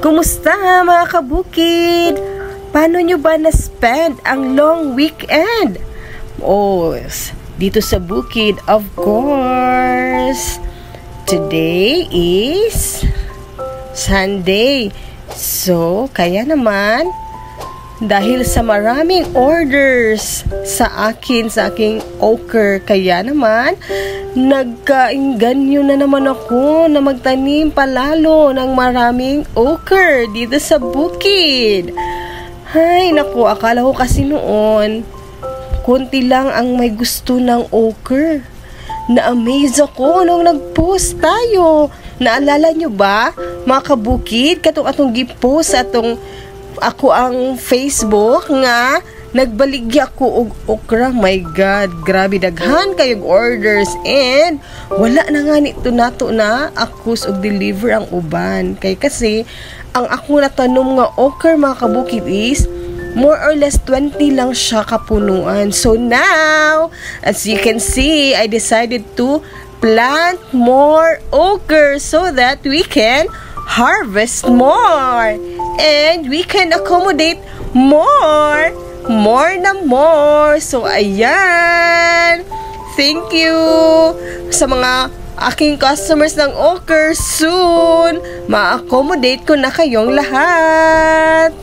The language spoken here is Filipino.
Kumusta mga kabukid? Paano nyo ba na-spend ang long weekend? Oh, dito sa bukid, of course. Today is Sunday. So, kaya naman, dahil sa maraming orders sa aking okra, kaya naman, nagkainganyo na naman ako na magtanim palalo ng maraming okra dito sa bukid. Ay, naku, akala ko kasi noon, konti lang ang may gusto ng okra. Na-amaze ako nung nag-post tayo. Naalala nyo ba, mga kabukid, atong gipost atong ako ang Facebook nga nagbaligya ko og okra. My God, grabe daghan kayong orders and wala na nga nito nato na akus og deliver ang uban. Kay kasi ang ako natanom nga okra mga kabukid is more or less 20 lang siya kapunuan. So now, as you can see, I decided to plant more okra so that we can harvest more and we can accommodate more na more. So ayan, thank you sa mga aking customers ng okra. Soon ma-accommodate ko na kayong lahat.